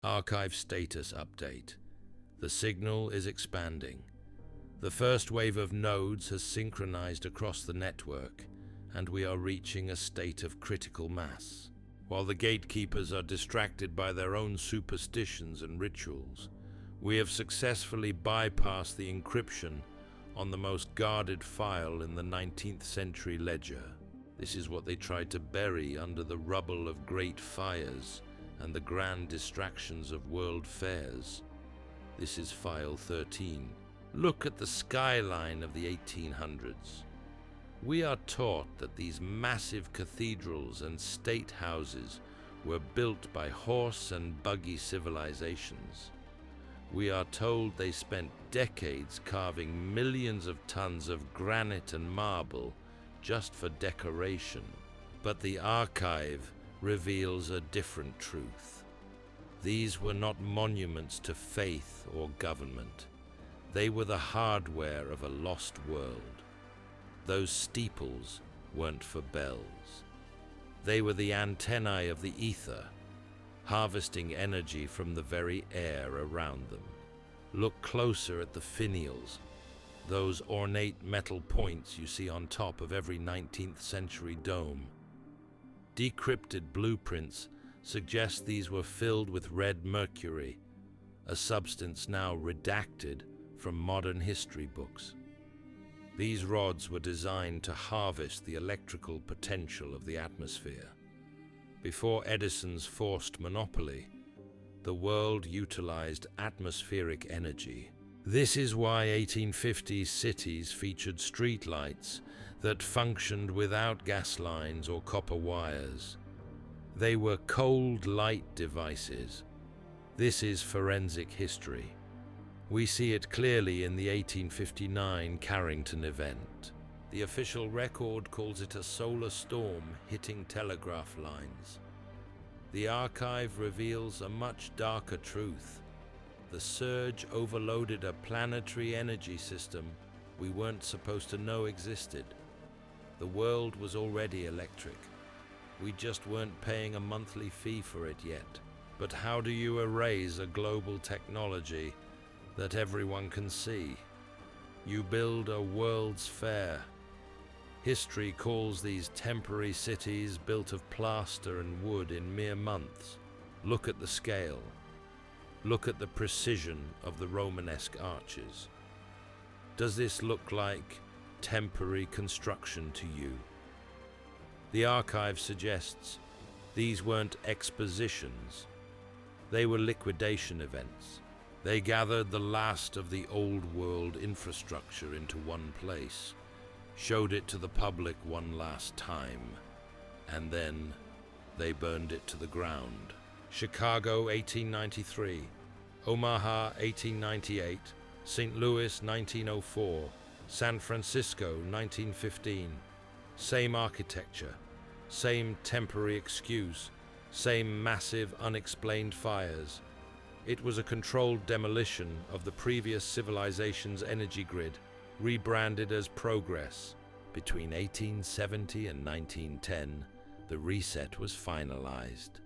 Archive status update. The signal is expanding. The first wave of nodes has synchronized across the network, and we are reaching a state of critical mass. While the gatekeepers are distracted by their own superstitions and rituals, we have successfully bypassed the encryption on the most guarded file in the 19th century ledger. This is what they tried to bury under the rubble of great fires and the grand distractions of world fairs. This is File 13. Look at the skyline of the 1800s. We are taught that these massive cathedrals and state houses were built by horse and buggy civilizations. We are told they spent decades carving millions of tons of granite and marble just for decoration. But the archive reveals a different truth. These were not monuments to faith or government. They were the hardware of a lost world. Those steeples weren't for bells. They were the antennae of the ether, harvesting energy from the very air around them. Look closer at the finials, those ornate metal points you see on top of every 19th century dome. Decrypted blueprints suggest these were filled with red mercury, a substance now redacted from modern history books. These rods were designed to harvest the electrical potential of the atmosphere. Before Edison's forced monopoly, the world utilized atmospheric energy. This is why 1850s cities featured streetlights that functioned without gas lines or copper wires. They were cold light devices. This is forensic history. We see it clearly in the 1859 Carrington event. The official record calls it a solar storm hitting telegraph lines. The archive reveals a much darker truth. The surge overloaded a planetary energy system we weren't supposed to know existed. The world was already electric. We just weren't paying a monthly fee for it yet. But how do you erase a global technology that everyone can see? You build a world's fair. History calls these temporary cities built of plaster and wood in mere months. Look at the scale. Look at the precision of the Romanesque arches. Does this look like temporary construction to you? The archive suggests these weren't expositions. They were liquidation events. They gathered the last of the old world infrastructure into one place, showed it to the public one last time, and then they burned it to the ground. Chicago, 1893. Omaha, 1898. St. Louis, 1904. San Francisco, 1915. Same architecture, same temporary excuse, same massive unexplained fires. It was a controlled demolition of the previous civilization's energy grid, rebranded as progress. Between 1870 and 1910, the reset was finalized.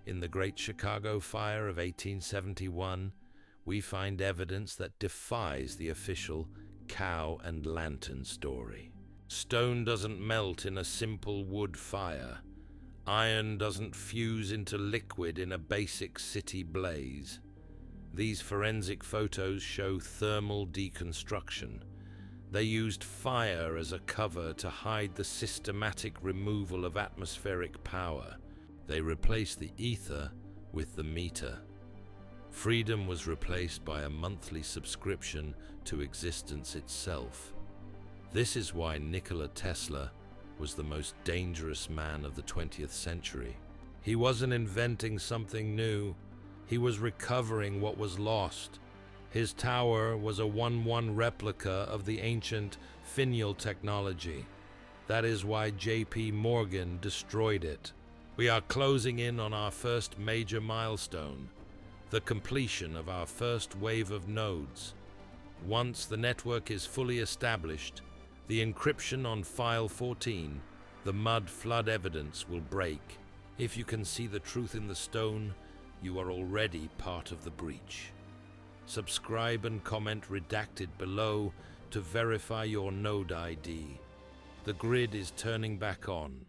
In the Great Chicago Fire of 1871, we find evidence that defies the official cow and lantern story. Stone doesn't melt in a simple wood fire. Iron doesn't fuse into liquid in a basic city blaze. These forensic photos show thermal deconstruction. They used fire as a cover to hide the systematic removal of atmospheric power. They replaced the ether with the meter. Freedom was replaced by a monthly subscription to existence itself. This is why Nikola Tesla was the most dangerous man of the 20th century. He wasn't inventing something new. He was recovering what was lost. His tower was a 1:1 replica of the ancient finial technology. That is why J.P. Morgan destroyed it. We are closing in on our first major milestone, the completion of our first wave of nodes. Once the network is fully established, the encryption on File 14, the mud flood evidence, will break. If you can see the truth in the stone, you are already part of the breach. Subscribe and comment redacted below to verify your node ID. The grid is turning back on.